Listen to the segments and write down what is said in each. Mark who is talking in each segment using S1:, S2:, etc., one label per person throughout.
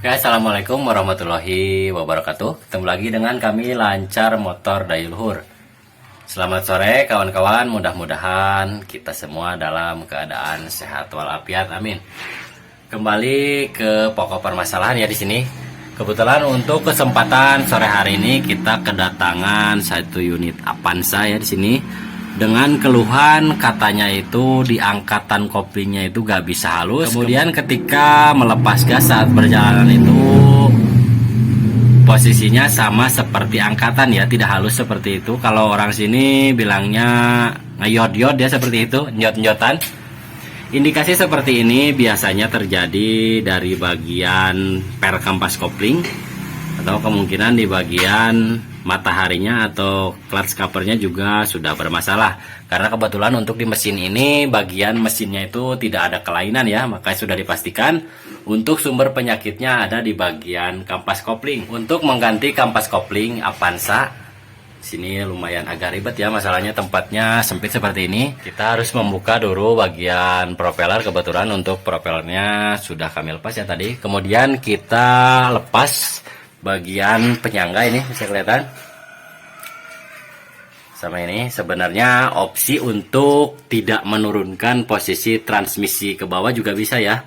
S1: Oke, assalamualaikum warahmatullahi wabarakatuh. Ketemu lagi dengan kami Lancar Motor Dayuluhur. Selamat sore kawan-kawan, mudah-mudahan kita semua dalam keadaan sehat walafiat, amin. Kembali ke pokok permasalahan ya di sini. Kebetulan untuk kesempatan sore hari ini kita kedatangan satu unit Avanza ya di sini. Dengan keluhan katanya itu di angkatan koplingnya itu gak bisa halus. Kemudian ketika melepas gas saat perjalanan itu posisinya sama seperti angkatan ya, tidak halus seperti itu. Kalau orang sini bilangnya ngeyot-yot ya, seperti itu, nyot-nyotan. Indikasi seperti ini biasanya terjadi dari bagian per kampas kopling atau kemungkinan di bagian mataharinya atau clutch covernya juga sudah bermasalah. Karena kebetulan untuk di mesin ini bagian mesinnya itu tidak ada kelainan ya, makanya sudah dipastikan untuk sumber penyakitnya ada di bagian kampas kopling. Untuk mengganti kampas kopling Avanza, sini lumayan agak ribet ya, masalahnya tempatnya sempit seperti ini. Kita harus membuka dulu bagian propeller. Kebetulan untuk propellernya sudah kami lepas ya tadi. Kemudian kita lepas bagian penyangga, ini bisa kelihatan sama ini. Sebenarnya opsi untuk tidak menurunkan posisi transmisi ke bawah juga bisa ya,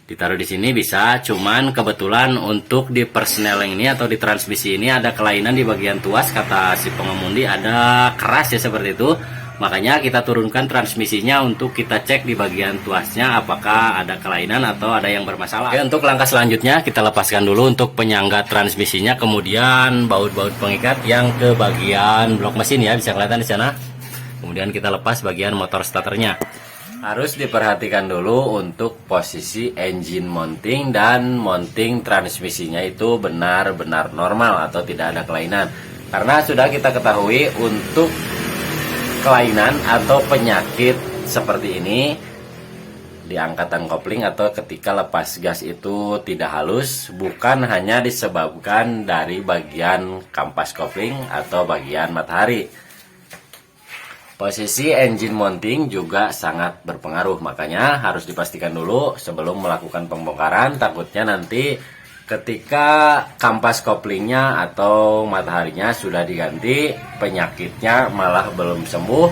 S1: ditaruh di sini bisa. Cuman kebetulan untuk di persneling ini atau di transmisi ini ada kelainan di bagian tuas, kata si pengemudi ada keras ya seperti itu. Makanya kita turunkan transmisinya untuk kita cek di bagian tuasnya apakah ada kelainan atau ada yang bermasalah. Oke, untuk langkah selanjutnya kita lepaskan dulu untuk penyangga transmisinya, kemudian baut-baut pengikat yang ke bagian blok mesin ya, bisa kelihatan di sana. Kemudian kita lepas bagian motor starternya. Harus diperhatikan dulu untuk posisi engine mounting dan mounting transmisinya itu benar-benar normal atau tidak ada kelainan. Karena sudah kita ketahui untuk kelainan atau penyakit seperti ini di angkatan kopling atau ketika lepas gas itu tidak halus bukan hanya disebabkan dari bagian kampas kopling atau bagian matahari. Posisi engine mounting juga sangat berpengaruh, makanya harus dipastikan dulu sebelum melakukan pembongkaran. Takutnya nanti ketika kampas koplingnya atau mataharinya sudah diganti, penyakitnya malah belum sembuh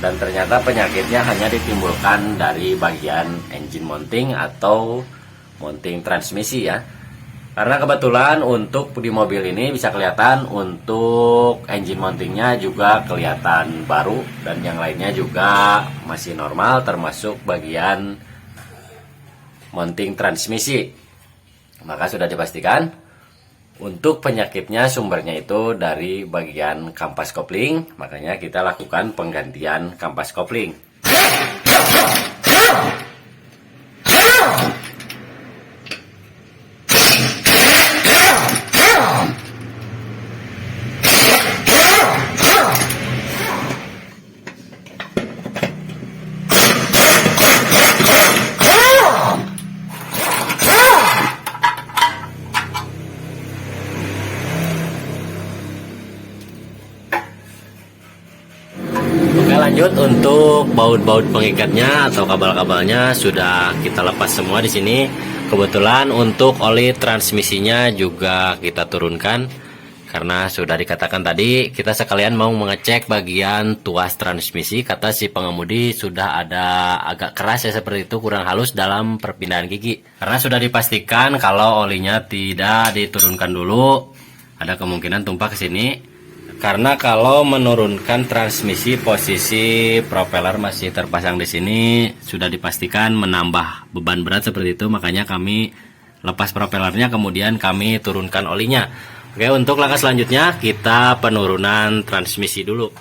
S1: dan ternyata penyakitnya hanya ditimbulkan dari bagian engine mounting atau mounting transmisi ya. Karena kebetulan untuk di mobil ini bisa kelihatan untuk engine mountingnya juga kelihatan baru dan yang lainnya juga masih normal, termasuk bagian mounting transmisi. Maka sudah dipastikan untuk penyakitnya sumbernya itu dari bagian kampas kopling, makanya kita lakukan penggantian kampas kopling. Lanjut untuk baut-baut pengikatnya atau kabel-kabelnya sudah kita lepas semua di sini. Kebetulan untuk oli transmisinya juga kita turunkan karena sudah dikatakan tadi kita sekalian mau mengecek bagian tuas transmisi. Kata si pengemudi sudah ada agak keras ya seperti itu, kurang halus dalam perpindahan gigi. Karena sudah dipastikan kalau olinya tidak diturunkan dulu, ada kemungkinan tumpah ke sini. Karena kalau menurunkan transmisi posisi propeller masih terpasang di sini sudah dipastikan menambah beban berat seperti itu, makanya kami lepas propellernya kemudian kami turunkan olinya. Oke, untuk langkah selanjutnya kita penurunan transmisi dulu.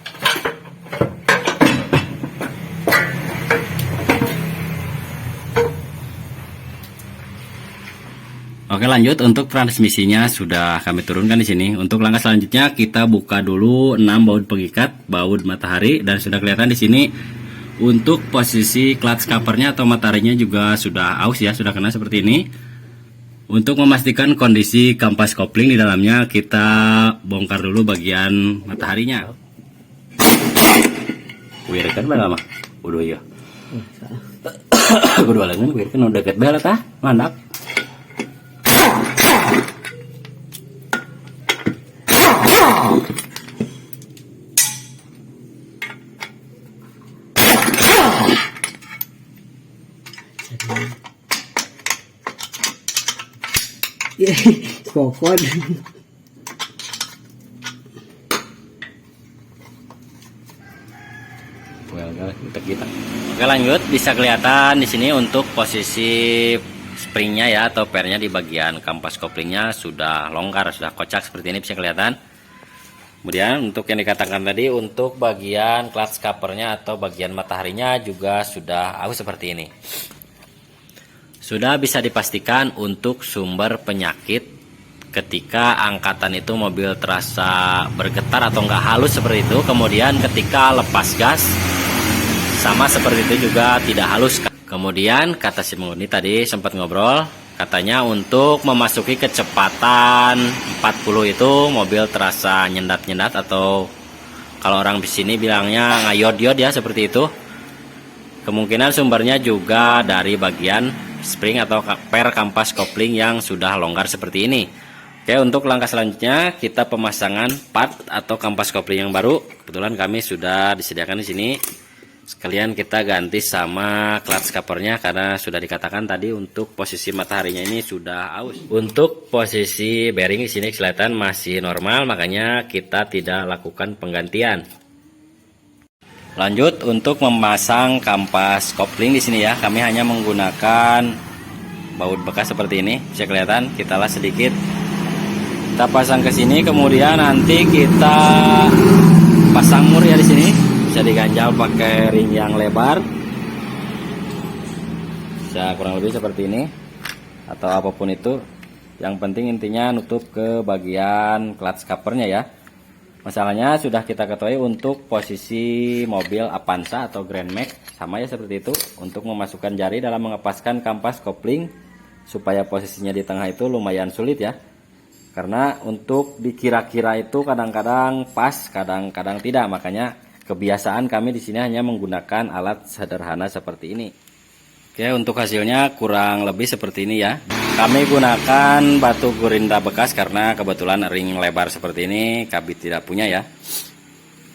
S1: Oke, lanjut untuk transmisinya sudah kami turunkan di sini. Untuk langkah selanjutnya kita buka dulu 6 baut pengikat, baut matahari, dan sudah kelihatan di sini untuk posisi clutch covernya atau mataharinya juga sudah aus ya, sudah kena seperti ini. Untuk memastikan kondisi kampas kopling di dalamnya kita bongkar dulu bagian mataharinya. Wirkan mana mah? Udah ya. Kedua lengan wirkan udah deket belat ah, mantap.
S2: Kokon.
S1: Kita. Oke, lanjut. Bisa kelihatan di sini untuk posisi springnya ya, atau pernya di bagian kampas koplingnya sudah longgar, sudah kocak seperti ini, bisa kelihatan. Kemudian untuk yang dikatakan tadi, untuk bagian clutch covernya atau bagian mataharinya juga sudah aus seperti ini. Sudah bisa dipastikan untuk sumber penyakit ketika angkatan itu mobil terasa bergetar atau enggak halus seperti itu. Kemudian ketika lepas gas sama seperti itu juga tidak halus. Kemudian kata si penghuni tadi sempat ngobrol, katanya untuk memasuki kecepatan 40 itu mobil terasa nyendat-nyendat, atau kalau orang di sini bilangnya ngayod-yod ya, seperti itu. Kemungkinan sumbernya juga dari bagian spring atau per kampas kopling yang sudah longgar seperti ini. Oke, untuk langkah selanjutnya kita pemasangan part atau kampas kopling yang baru. Kebetulan kami sudah disediakan di sini. Sekalian kita ganti sama clutch covernya karena sudah dikatakan tadi untuk posisi mataharinya ini sudah aus. Untuk posisi bearing di sini kelihatan masih normal, makanya kita tidak lakukan penggantian. Lanjut untuk memasang kampas kopling di sini ya, kami hanya menggunakan baut bekas seperti ini. Bisa kelihatan, kita las sedikit. Kita pasang ke sini, kemudian nanti kita pasang mur ya di sini. Bisa diganjal pakai ring yang lebar, bisa kurang lebih seperti ini atau apapun itu. Yang penting intinya nutup ke bagian clutch covernya ya. Masalahnya sudah kita ketahui untuk posisi mobil Avanza atau Grand Max sama ya seperti itu. Untuk memasukkan jari dalam mengepaskan kampas kopling supaya posisinya di tengah itu lumayan sulit ya. Karena untuk dikira-kira itu kadang-kadang pas, kadang-kadang tidak. Makanya kebiasaan kami di sini hanya menggunakan alat sederhana seperti ini. Oke, untuk hasilnya kurang lebih seperti ini ya. Kami gunakan batu gurinda bekas karena kebetulan ring lebar seperti ini kami tidak punya ya.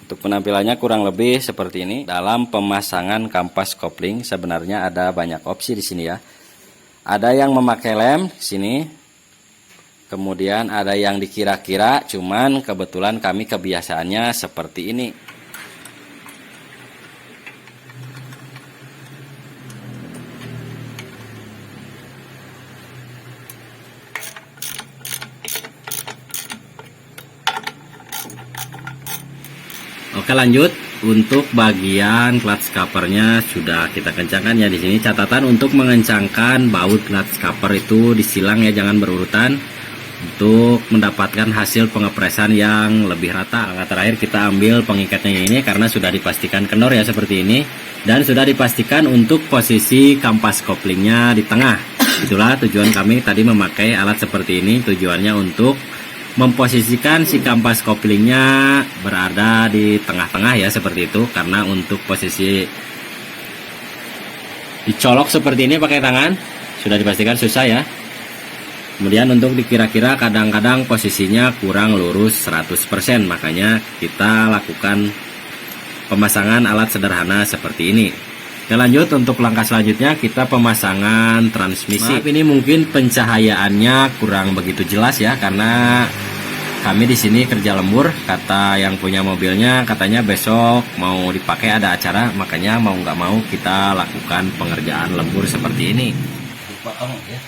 S1: Untuk penampilannya kurang lebih seperti ini. Dalam pemasangan kampas kopling sebenarnya ada banyak opsi di sini ya. Ada yang memakai lem di sini. Kemudian ada yang dikira-kira, cuman kebetulan kami kebiasaannya seperti ini. Oke, lanjut untuk bagian clutch covernya sudah kita kencangkan ya di sini. Catatan untuk mengencangkan baut clutch cover itu disilang ya, jangan berurutan untuk mendapatkan hasil pengepresan yang lebih rata. Langkah terakhir kita ambil pengikatnya ini karena sudah dipastikan kendor ya seperti ini, dan sudah dipastikan untuk posisi kampas koplingnya di tengah. Itulah tujuan kami tadi memakai alat seperti ini. Tujuannya untuk memposisikan si kampas koplingnya berada di tengah-tengah ya seperti itu. Karena untuk posisi dicolok seperti ini pakai tangan sudah dipastikan susah ya. Kemudian untuk dikira-kira kadang-kadang posisinya kurang lurus 100%, makanya kita lakukan pemasangan alat sederhana seperti ini. Oke, lanjut untuk langkah selanjutnya kita pemasangan transmisi. Maaf, ini mungkin pencahayaannya kurang begitu jelas ya, karena kami di sini kerja lembur. Kata yang punya mobilnya katanya besok mau dipakai ada acara, makanya mau nggak mau kita lakukan pengerjaan lembur seperti ini. Ya.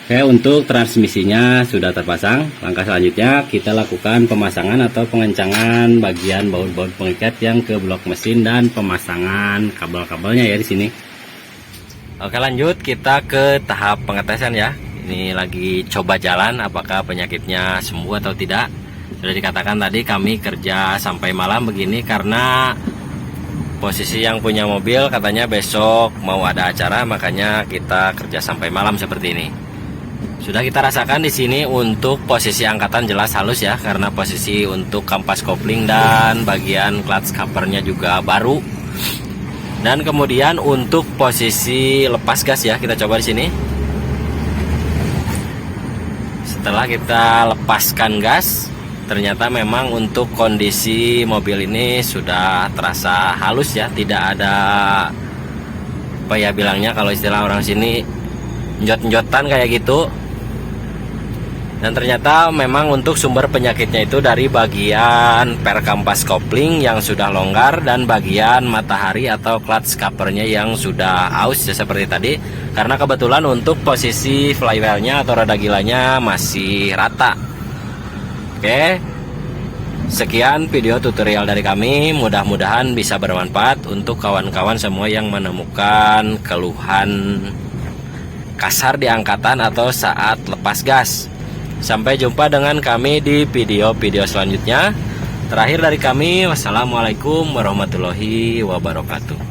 S1: Oke, untuk transmisinya sudah terpasang. Langkah selanjutnya kita lakukan pemasangan atau pengencangan bagian baut-baut pengikat yang ke blok mesin dan pemasangan kabel-kabelnya ya di sini. Oke, lanjut kita ke tahap pengetesan ya. Ini lagi coba jalan apakah penyakitnya sembuh atau tidak. Sudah dikatakan tadi kami kerja sampai malam begini karena posisi yang punya mobil katanya besok mau ada acara, makanya kita kerja sampai malam seperti ini. Sudah kita rasakan di sini untuk posisi angkatan jelas halus ya, karena posisi untuk kampas kopling dan bagian clutch covernya juga baru. Dan kemudian untuk posisi lepas gas ya, kita coba di sini. Setelah kita lepaskan gas, ternyata memang untuk kondisi mobil ini sudah terasa halus ya, tidak ada apa ya bilangnya kalau istilah orang sini njot-njotan kayak gitu. Dan ternyata memang untuk sumber penyakitnya itu dari bagian per kampas kopling yang sudah longgar dan bagian matahari atau clutch covernya yang sudah aus ya seperti tadi. Karena kebetulan untuk posisi flywheelnya atau roda gilanya masih rata. Oke, sekian video tutorial dari kami, mudah-mudahan bisa bermanfaat untuk kawan-kawan semua yang menemukan keluhan kasar di angkatan atau saat lepas gas. Sampai jumpa dengan kami di video-video selanjutnya. Terakhir dari kami, wassalamualaikum warahmatullahi wabarakatuh.